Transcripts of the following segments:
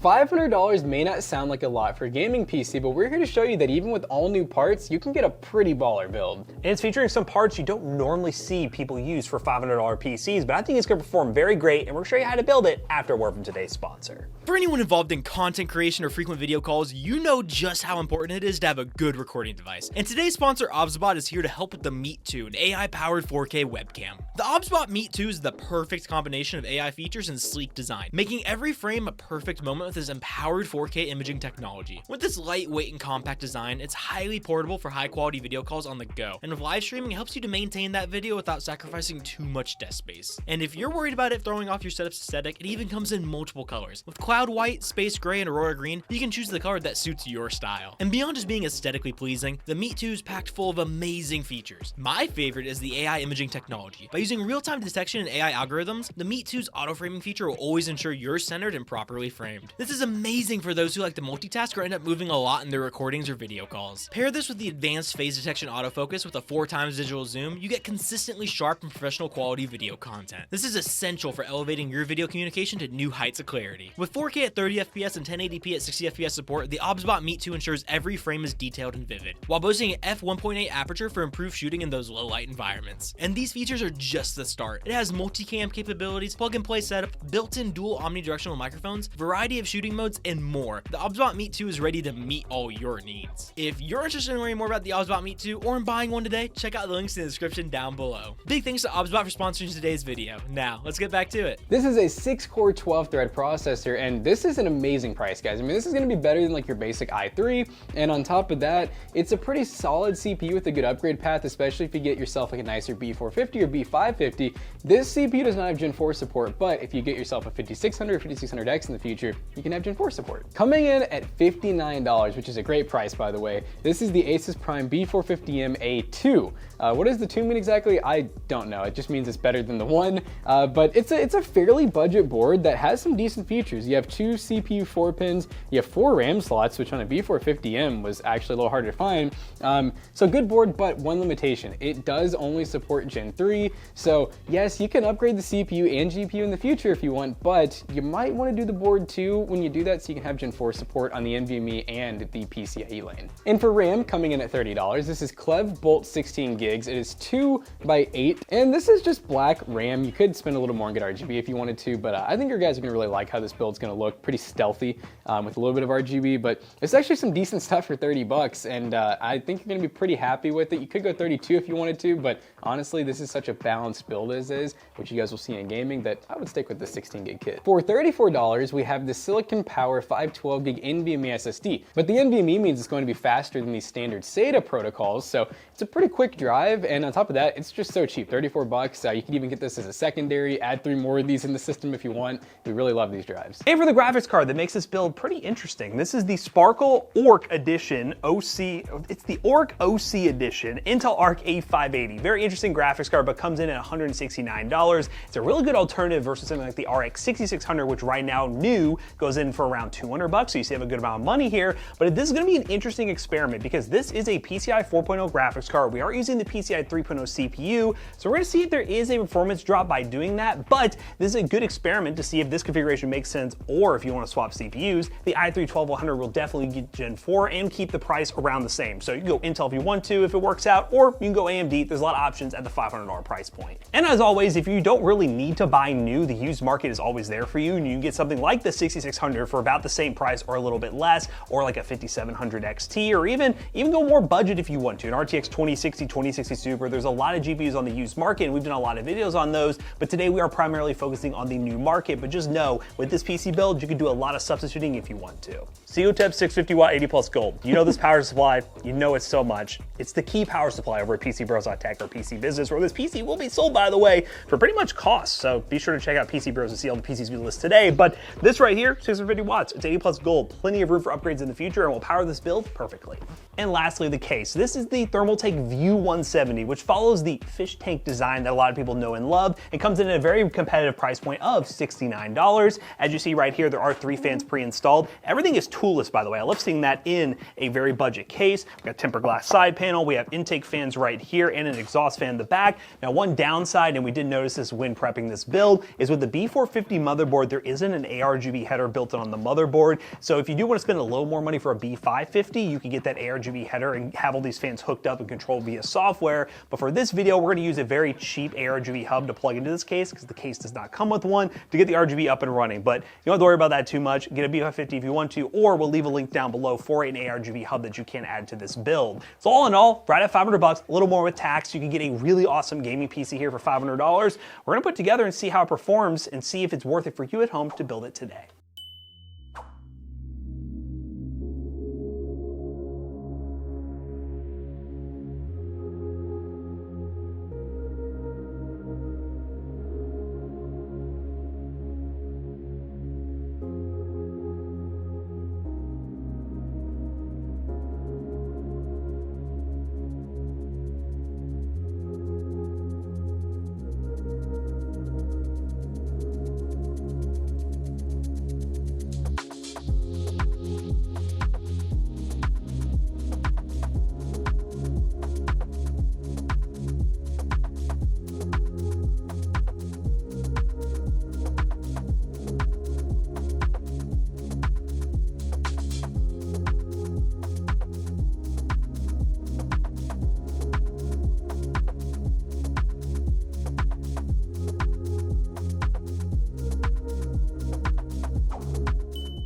$500 may not sound like a lot for a gaming PC, but we're here to show you that even with all new parts, you can get a pretty baller build. And it's featuring some parts you don't normally see people use for $500 PCs, but I think it's going to perform very great, and we're going to show you how to build it after a word from today's sponsor. For anyone involved in content creation or frequent video calls, you know just how important it is to have a good recording device. And today's sponsor, OBSBot, is here to help with the Meet 2, an AI-powered 4K webcam. The OBSBot Meet 2 is the perfect combination of AI features and sleek design, making every frame a perfect moment with this empowered 4K imaging technology. With this lightweight and compact design, it's highly portable for high-quality video calls on the go, and with live streaming, it helps you to maintain that video without sacrificing too much desk space. And if you're worried about it throwing off your setup's aesthetic, it even comes in multiple colors. With cloud white, space gray, and aurora green, you can choose the color that suits your style. And beyond just being aesthetically pleasing, the Meet 2 is packed full of amazing features. My favorite is the AI imaging technology. By using real-time detection and AI algorithms, the Meet 2's auto-framing feature will always ensure you're centered and properly framed. This is amazing for those who like to multitask or end up moving a lot in their recordings or video calls. Pair this with the advanced phase detection autofocus with a 4x digital zoom, you get consistently sharp and professional quality video content. This is essential for elevating your video communication to new heights of clarity. With 4K at 30 FPS and 1080p at 60 FPS support, the OBSBot Meet 2 ensures every frame is detailed and vivid, while boasting an f1.8 aperture for improved shooting in those low light environments. And these features are just the start. It has multicam capabilities, plug-and-play setup, built-in dual omnidirectional microphones, variety of shooting modes, and more. The OBSBot Meet 2 is ready to meet all your needs. If you're interested in learning more about the OBSBot Meet 2 or in buying one today, check out the links in the description down below. Big thanks to OBSBot for sponsoring today's video. Now, let's get back to it. This is a 6-core 12-thread processor, and this is an amazing price, guys. I mean, this is going to be better than like your basic i3, and on top of that, it's a pretty solid CPU with a good upgrade path, especially if you get yourself like a nicer B450 or B550. This CPU does not have Gen 4 support, but if you get yourself a 5600 or 5600X in the future, you can have Gen 4 support. Coming in at $59, which is a great price, by the way, this is the Asus Prime B450M A2. What does the 2 mean exactly? I don't know. It just means it's better than the 1, but it's a fairly budget board that has some decent features. You have 2 CPU 4 pins, you have 4 RAM slots, which on a B450M was actually a little harder to find. So good board, but one limitation. It does only support Gen 3, so yes, you can upgrade the CPU and GPU in the future if you want, but you might want to do the board too when you do that so you can have Gen 4 support on the NVMe and the PCIe lane. And for RAM, coming in at $30, this is Klevv Bolt 16 gigs. It is 2x8, and this is just black RAM. You could spend a little more and get RGB if you wanted to, but I think your guys are gonna really like how this build's gonna look. Pretty stealthy with a little bit of RGB, but it's actually some decent stuff for 30 bucks, and I think you're gonna be pretty happy with it. You could go 32 if you wanted to, but honestly, this is such a balanced build as is, which you guys will see in gaming, that I would stick with the 16 gig kit. For $34, we have the Silicon Power 512 gig NVMe SSD, but the NVMe means it's going to be faster than these standard SATA protocols, so it's a pretty quick drive, and on top of that, it's just so cheap, 34 bucks. You can even get this as a secondary, add 3 more of these in the system if you want. We really love these drives. And for the graphics card that makes this build pretty interesting, this is the Sparkle Orc Edition OC, it's the Orc OC Edition, Intel Arc A580. Very interesting graphics card, but comes in at $169. It's a really good alternative versus something like the RX 6600, which right now new goes in for around 200 bucks, so you save a good amount of money here. But this is gonna be an interesting experiment because this is a PCI 4.0 graphics card. We are using the PCI 3.0 CPU, so we're gonna see if there is a performance drop by doing that, but this is a good experiment to see if this configuration makes sense, or if you wanna swap CPUs, the i3-12100 will definitely get Gen 4 and keep the price around the same. So you can go Intel if you want to, if it works out, or you can go AMD. There's a lot of options at the $500 price point. And as always, if you don't really need to buy new, the used market is always there for you, and you can get something like the 6600 for about the same price or a little bit less, or like a 5700 XT, or even go more budget if you want to. An RTX 2060, 2060 Super, there's a lot of GPUs on the used market, and we've done a lot of videos on those, but today we are primarily focusing on the new market. But just know, with this PC build, you can do a lot of substituting if you want to. Segotep 650 watt 80 plus gold. You know this power supply, you know it so much. It's the key power supply over at PCBros.tech or PC Business, where this PC will be sold, by the way, for pretty much cost. So be sure to check out PC Bros to see all the PCs we list today. But this right here, 650 watts, it's 80 plus gold, plenty of room for upgrades in the future, and will power this build perfectly. And lastly, the case. This is the Thermaltake View 170, which follows the fish tank design that a lot of people know and love. It comes in at a very competitive price point of $69. As you see right here, there are 3 fans pre-installed. Everything is toolless, by the way. I love seeing that in a very budget case. We've got tempered glass side panel, we have intake fans right here, and an exhaust fan in the back. Now, one downside, and we did notice this when prepping this build, is with the B450 motherboard, there isn't an ARGB header built in on the motherboard. So if you do want to spend a little more money for a B550, you can get that ARGB header and have all these fans hooked up and controlled via software. But for this video, we're going to use a very cheap ARGB hub to plug into this case because the case does not come with one to get the RGB up and running. But you don't have to worry about that too much. Get a B550 if you want to, or we'll leave a link down below for an ARGB hub that you can add to this build. So all in all, right at $500, a little more with tax, you can get a really awesome gaming PC here for $500. We're going to put together and see how it performs and see if it's worth it for you at home to build it today.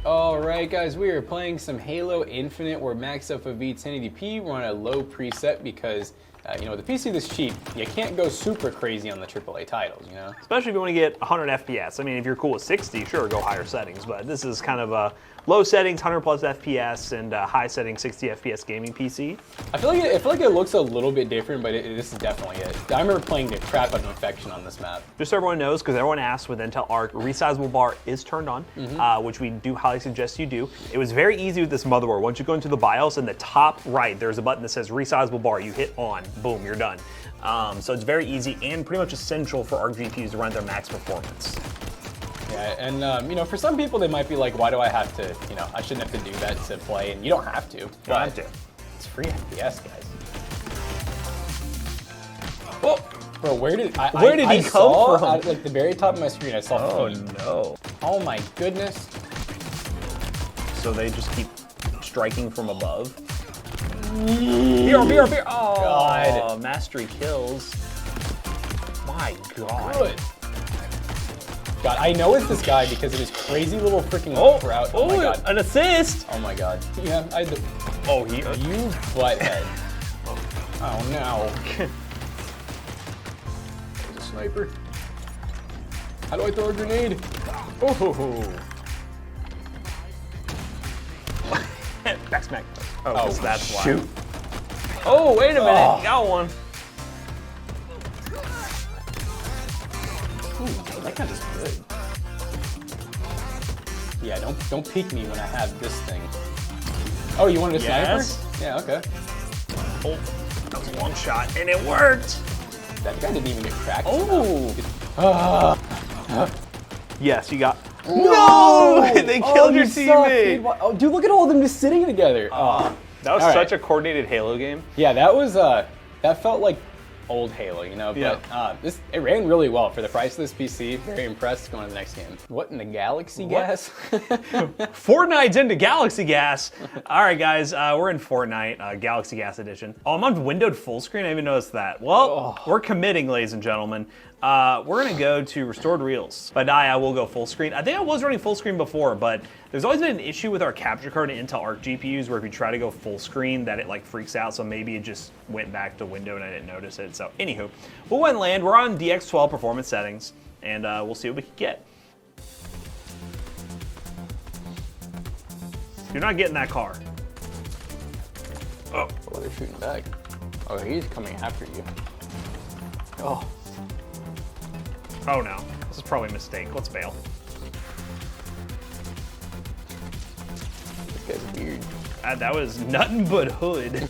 Alright guys, we are playing some Halo Infinite. We're maxed up with V1080p. We're on a low preset because, you know, with a PC this cheap, you can't go super crazy on the AAA titles, you know? Especially if you want to get 100 FPS. I mean, if you're cool with 60, sure, go higher settings, but this is kind of a low settings, 100 plus FPS, and high settings, 60 FPS gaming PC. I feel like it looks a little bit different, but this is definitely it. I remember playing the crap out of Infection on this map. Just so everyone knows, because everyone asks, with Intel Arc, resizable bar is turned on, which we do highly suggest you do. It was very easy with this motherboard. Once you go into the BIOS, in the top right, there's a button that says resizable bar. You hit on, boom, you're done. So it's very easy and pretty much essential for ARC GPUs to run their max performance. Yeah, and you know, for some people they might be like, why do I have to, you know, I shouldn't have to do that to play, and you don't have to. You don't have to. It's free FPS, guys. Oh, bro, where did he come from? At, like the very top of my screen, I saw feet. No. Oh my goodness. So they just keep striking from above. BR. Oh, God. Mastery kills. My God. Good. God, I know it's this guy because of his crazy little freaking route. Oh my God. An assist. Oh my God. Yeah, Oh, you butthead. Oh no. There's a sniper. How do I throw a grenade? Oh. Back smack. Oh, that's why. Shoot. Oh, wait a minute. Got one. Ooh, that gun is good. Yeah, don't peek me when I have this thing. Oh, you wanted a sniper? Yeah, okay. Oh, that was a long shot, and it worked. That guy didn't even get cracked. Yes, you got. No! They killed your teammate. Dude. Oh, dude, look at all of them just sitting together. That was such a coordinated Halo game. Yeah, that was that felt like old Halo, you know, but it ran really well for the price of this PC. Very impressed. Going to the next game. What in the galaxy gas? Fortnite's into Galaxy Gas. All right, guys, we're in Fortnite, Galaxy Gas Edition. Oh, I'm on windowed full screen. I didn't even noticed that. Well, we're committing, ladies and gentlemen. We're gonna go to restored reels. If I die, I will go full screen. I think I was running full screen before, but there's always been an issue with our capture card and Intel Arc GPUs where if you try to go full screen, that it like freaks out. So maybe it just went back to window and I didn't notice it. So anywho, we'll go ahead and land. We're on DX12 performance settings, and we'll see what we can get. You're not getting that car. Oh, they're shooting back. Oh, he's coming after you. Oh. Oh no, this is probably a mistake. Let's bail. This guy's weird. That was nothing but hood.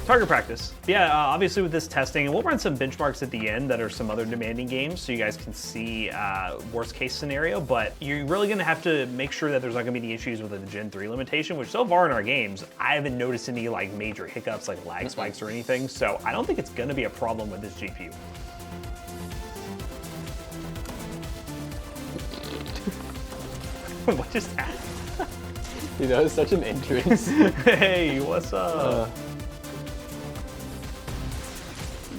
Target practice. Yeah, obviously with this testing, and we'll run some benchmarks at the end that are some other demanding games so you guys can see worst case scenario, but you're really gonna have to make sure that there's not gonna be any issues with the Gen 3 limitation, which so far in our games, I haven't noticed any like major hiccups like lag spikes or anything, so I don't think it's gonna be a problem with this GPU. What just happened? Dude, that was such an entrance. Hey, what's up?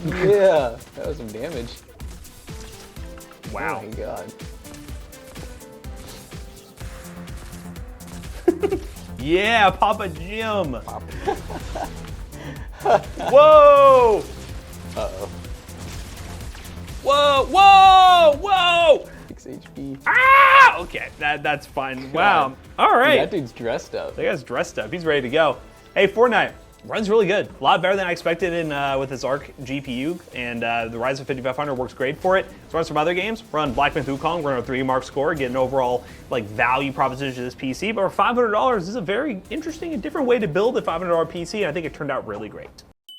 Yeah, that was some damage. Wow. Oh my god. Yeah, Papa Jim. Whoa! Uh-oh. Whoa! Whoa! Whoa! 6 HP. Ah! Okay, that's fine. Wow. All right. Dude, that dude's dressed up. That guy's dressed up. He's ready to go. Hey, Fortnite runs really good. A lot better than I expected with this Arc GPU, and the Ryzen 5500 works great for it. So run some other games. Run Black Myth Wukong. We're on a 3 mark score. Get an overall value proposition to this PC. But for $500, this is a very interesting and different way to build a $500 PC, and I think it turned out really great.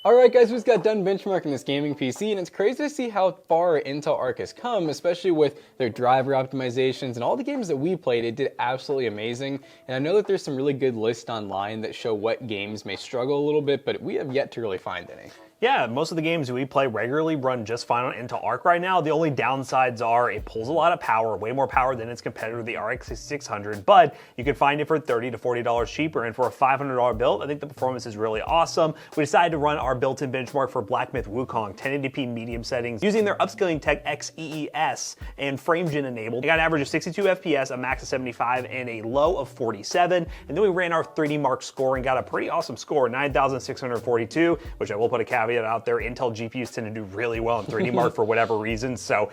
Alright guys, we just got done benchmarking this gaming PC, and it's crazy to see how far Intel Arc has come, especially with their driver optimizations and all the games that we played. It did absolutely amazing, and I know that there's some really good lists online that show what games may struggle a little bit, but we have yet to really find any. Yeah, most of the games we play regularly run just fine on Intel Arc right now. The only downsides are it pulls a lot of power, way more power than its competitor, the RX 6600, but you can find it for $30 to $40 cheaper, and for a $500 build, I think the performance is really awesome. We decided to run our built-in benchmark for Black Myth Wukong, 1080p medium settings, using their upscaling tech XEES and FrameGen enabled. It got an average of 62 FPS, a max of 75, and a low of 47, and then we ran our 3D mark score and got a pretty awesome score, 9,642, which I will put a caveat out there. Intel GPUs tend to do really well in 3D mark for whatever reason, so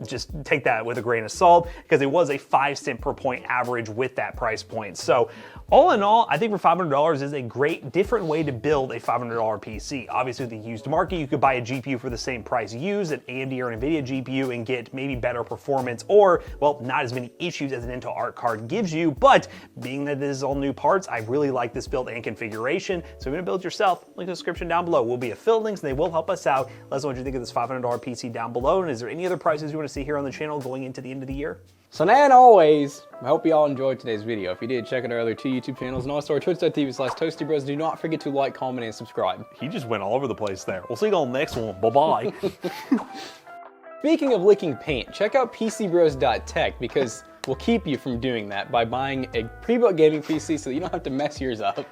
just take that with a grain of salt, because it was a 5 cent per point average with that price point. So all in all, I think for $500 is a great different way to build a $500 PC. Obviously, the used market, you could buy a GPU for the same price used, an AMD or NVIDIA GPU, and get maybe better performance, or, well, not as many issues as an Intel Arc card gives you. But being that this is all new parts, I really like this build and configuration. So if you're gonna build yourself, link in the description down below. Will be affiliate links, and they will help us out. Let us know what you think of this $500 PC down below. And is there any other prices you want to see here on the channel going into the end of the year? So now and always, I hope you all enjoyed today's video. If you did, check out our other 2 YouTube channels and also our twitch.tv/ToastyBros. Do not forget to like, comment, and subscribe. He just went all over the place there. We'll see you on the next one. Bye-bye. Speaking of licking paint, check out PCBros.tech, because we'll keep you from doing that by buying a pre-built gaming PC so that you don't have to mess yours up.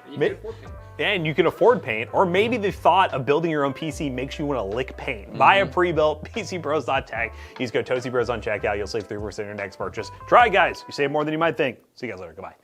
And you can afford paint, or maybe the thought of building your own PC makes you want to lick paint. Buy a pre-built PCBros.tech. Use code ToastyBros on checkout. You'll save 3% on your next purchase. Try it, guys. You save more than you might think. See you guys later. Goodbye.